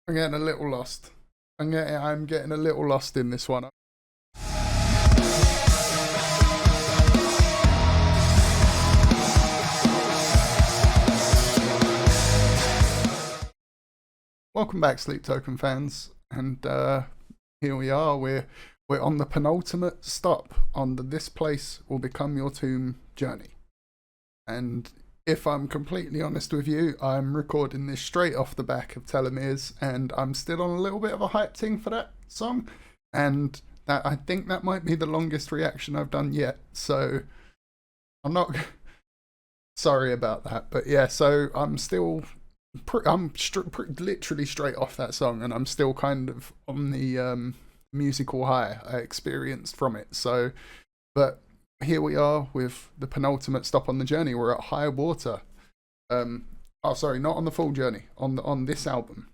I'm getting a little lost. I'm getting a little lost in this one. Welcome back, Sleep Token fans, and here we are. We're on the penultimate stop on the This Place Will Become Your Tomb journey. And if I'm completely honest with you, I'm recording this straight off the back of Telomeres, and I'm still on a little bit of a hype thing for that song, and I think that might be the longest reaction I've done yet. So I'm not sorry about that, but yeah. So I'm still. I'm literally straight off that song, and I'm still kind of on the musical high I experienced from it. So, but here we are with the penultimate stop on the journey. We're at high water. Oh, sorry, not on the full journey. On this album.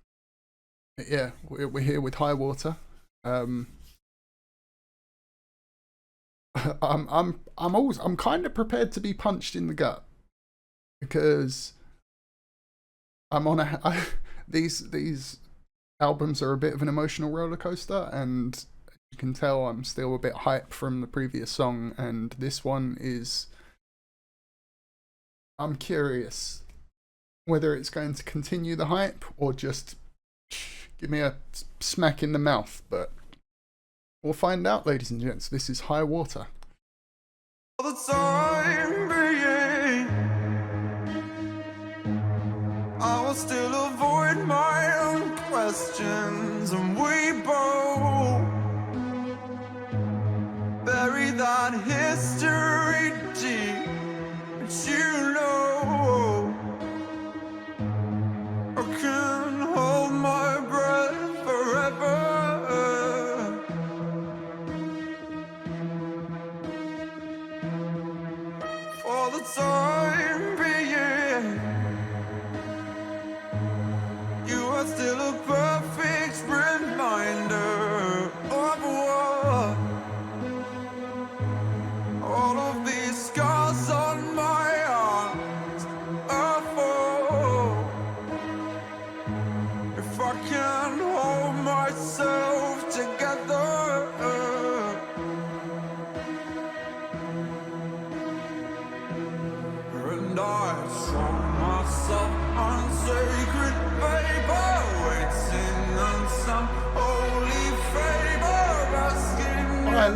Yeah, we're here with high water. I'm kind of prepared to be punched in the gut, because I'm on these albums are a bit of an emotional roller coaster, and you can tell I'm still a bit hyped from the previous song, and this one is. I'm curious whether it's going to continue the hype or just give me a smack in the mouth, but we'll find out, ladies and gents. This is High Water. All the time being, I will still avoid my own questions, and we both bury that history deep. But you know, I can hold my breath forever. For the time being, you are still a perfect reminder of what all of these scars on my arms are for. If I can hold myself together, and I show myself on sacred paper, waiting on some holy favor, asking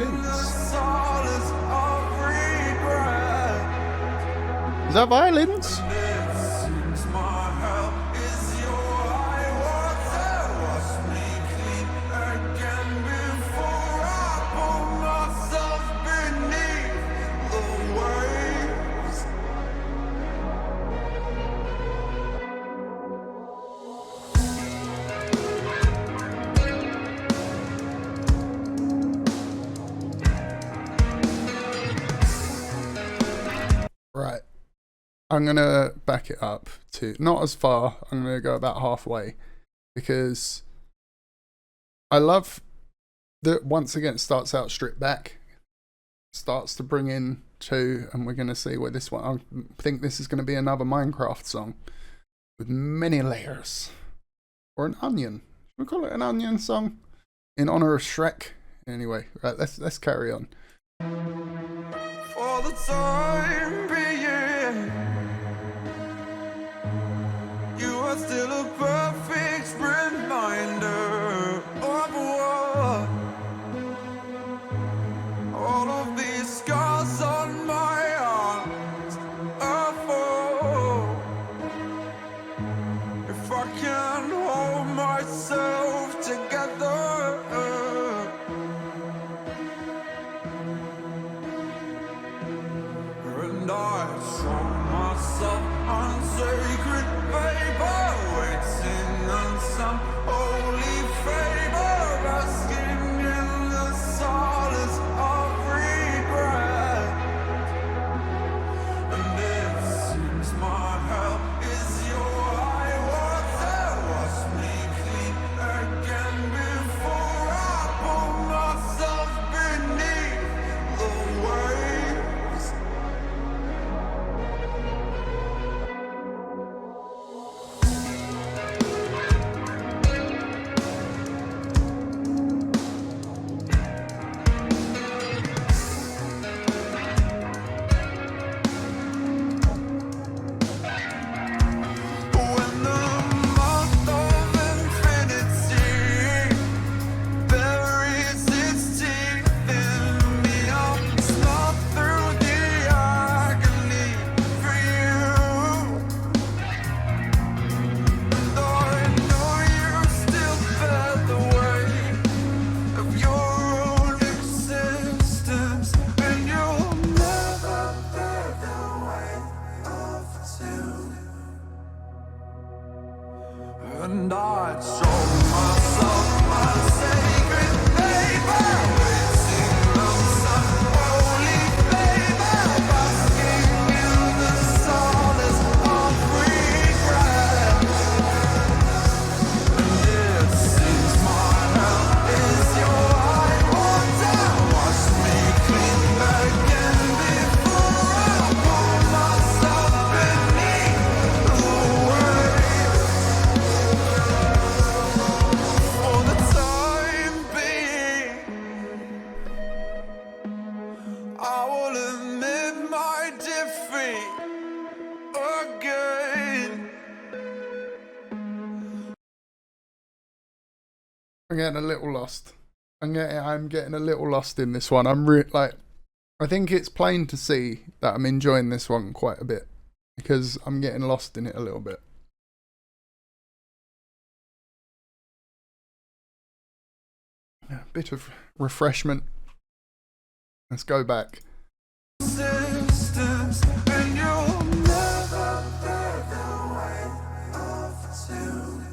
in the solace of regret. Is that violins? This seems my help is your high water. Wash me clean again before I pull myself beneath the waves. Right. I'm going to back it up to not as far. I'm going to go about halfway, because I love that once again it starts out stripped back, starts to bring in two, and we're going to see where this one. I think this is going to be another Minecraft song with many layers, or an onion. Should we call it an onion song in honor of Shrek? Anyway, right, let's carry on. For the time being, you are still a perfect reminder of what all of these scars on my arms are for. If I can hold myself together, and I I'm getting a little lost. I'm getting a little lost in this one. I think it's plain to see that I'm enjoying this one quite a bit because I'm getting lost in it a little bit. A bit of refreshment. Let's go back. Sisters, and you'll never be the weight of two.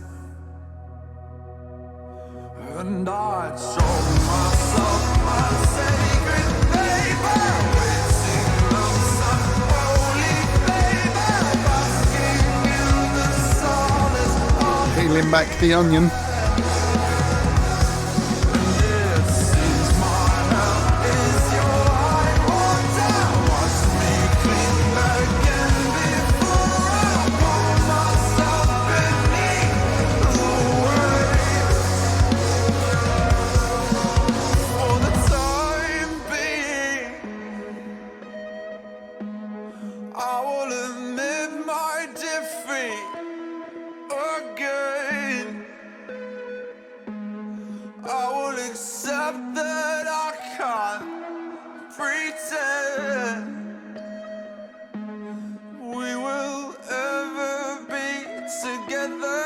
And I'd show myself my sacred paper, waiting on some holy favor, basking in the solace of Peeling back the onion. I will admit my defeat again. I will accept that I can't pretend we will ever be together.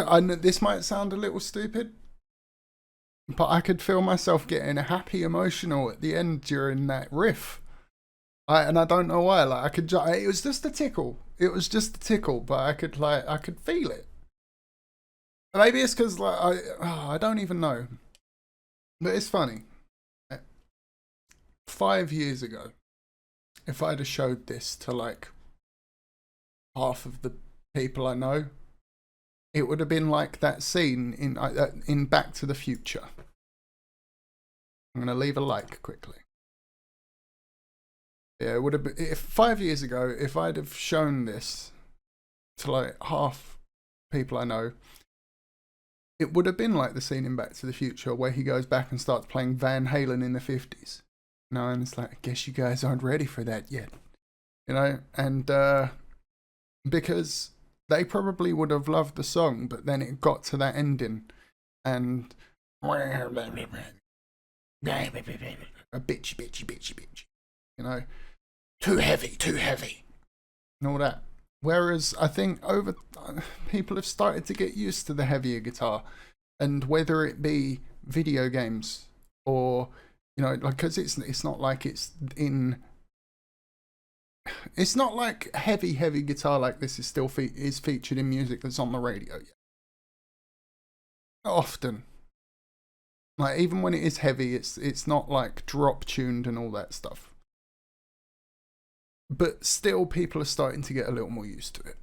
I know this might sound a little stupid, but I could feel myself getting happy emotional at the end during that riff. And I don't know why. Like it was just a tickle. It was just a tickle, but I could feel it. Maybe it's because I don't even know. But it's funny. 5 years ago, if I'd have showed this to like half of the people I know, it would have been like that scene in Back to the Future. I'm gonna leave a like quickly. Yeah, it would have been if 5 years ago, if I'd have shown this to like half people I know, it would have been like the scene in Back to the Future where he goes back and starts playing Van Halen in the 50s. No, and it's like, I guess you guys aren't ready for that yet. You know, and because they probably would have loved the song, but then it got to that ending and a bitchy, you know, too heavy, and all that. Whereas I think people have started to get used to the heavier guitar, and whether it be video games or, you know, like, because it's not like it's not like heavy guitar like this is still is featured in music that's on the radio yet. Not often. Like, even when it is heavy, it's not like drop tuned and all that stuff. But still, people are starting to get a little more used to it.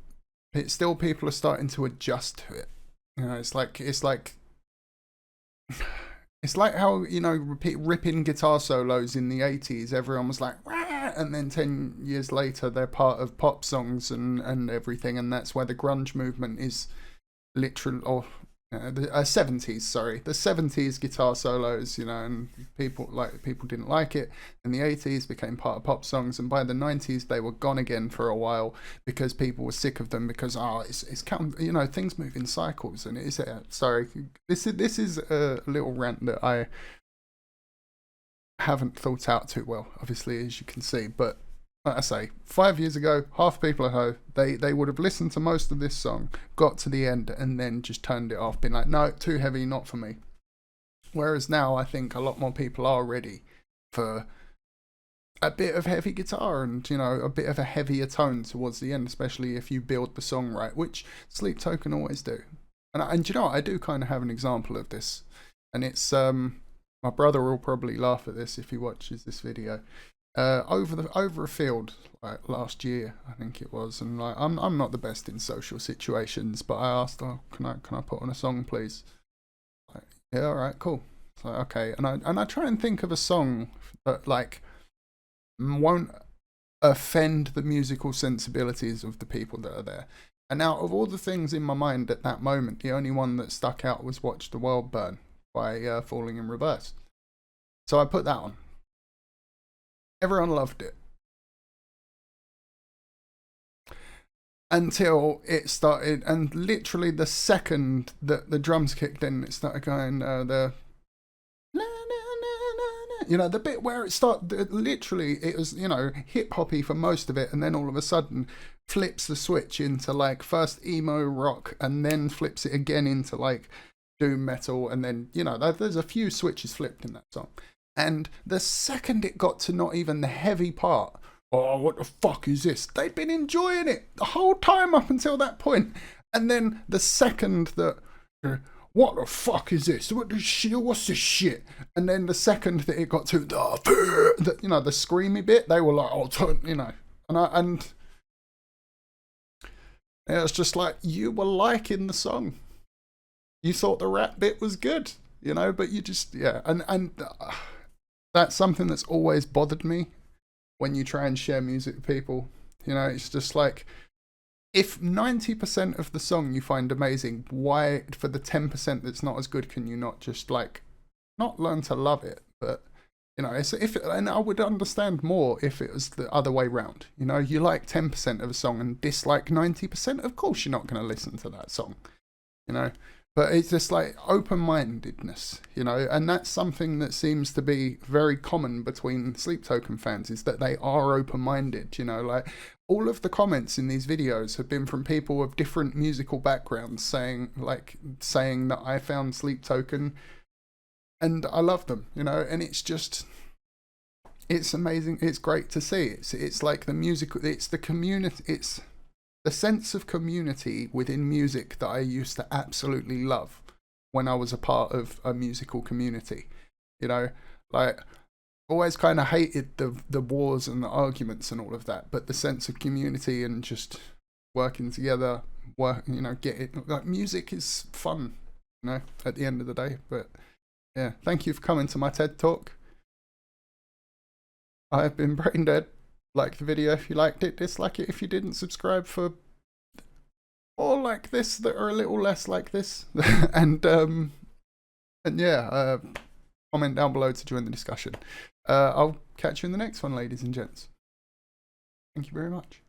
still people are starting to adjust to it. You know, it's like how, you know, ripping guitar solos in the 80s, everyone was like, wah! And then 10 years later they're part of pop songs and everything, and that's where the grunge movement is literal, or the 70s, sorry, the 70s guitar solos, you know, and people didn't like it. In the 80s became part of pop songs, and by the 90s they were gone again for a while because people were sick of them, because it's you know, things move in cycles. And it's sorry, this is a little rant that I haven't thought out too well, obviously, as you can see, but like I say, 5 years ago, half the people at home, they would have listened to most of this song, got to the end, and then just turned it off, been like, no, too heavy, not for me. Whereas now, I think a lot more people are ready for a bit of heavy guitar and, you know, a bit of a heavier tone towards the end, especially if you build the song right, which Sleep Token always do. And you know what, I do kind of have an example of this, and it's my brother will probably laugh at this if he watches this video. Over a field, like last year, I think it was, and like I'm not the best in social situations, but I asked, oh, can I put on a song, please? Like, yeah, all right, cool. So okay, and I try and think of a song that like won't offend the musical sensibilities of the people that are there. And out of all the things in my mind at that moment, the only one that stuck out was "Watch the World Burn" by Falling in Reverse. So I put that on. Everyone loved it. Until it started, and literally the second that the drums kicked in, it started going, you know, the bit where it started, literally, it was, you know, hip-hoppy for most of it, and then all of a sudden flips the switch into, like, first emo rock, and then flips it again into, like, doom metal, and then, you know, there's a few switches flipped in that song. And the second it got to not even the heavy part, oh, what the fuck is this? They'd been enjoying it the whole time up until that point. And then the second that, what the fuck is this? What's this shit? And then the second that it got to the, you know, the screamy bit, they were like, oh, turn, you know. And it was just like, you were liking the song. You thought the rap bit was good, you know, but you just, yeah. And that's something that's always bothered me when you try and share music with people. You know, it's just like, if 90% of the song you find amazing, why for the 10% that's not as good can you not just like, not learn to love it, but, you know, and I would understand more if it was the other way round. You know, you like 10% of a song and dislike 90%, of course you're not going to listen to that song, you know. But it's just like open-mindedness, you know, and that's something that seems to be very common between Sleep Token fans, is that they are open-minded, you know, like all of the comments in these videos have been from people of different musical backgrounds saying that I found Sleep Token and I love them, you know, and it's just, it's amazing. It's great to see. It's like the musical, it's the community, it's the sense of community within music that I used to absolutely love when I was a part of a musical community. You know, like, always kind of hated the wars and the arguments and all of that, but the sense of community and just working together, you know, like, music is fun, you know, at the end of the day. But yeah, thank you for coming to my TED Talk. I have been Brain Dead. Like the video if you liked it, dislike it if you didn't, subscribe for more like this that are a little less like this. and yeah, comment down below to join the discussion. I'll catch you in the next one, ladies and gents. Thank you very much.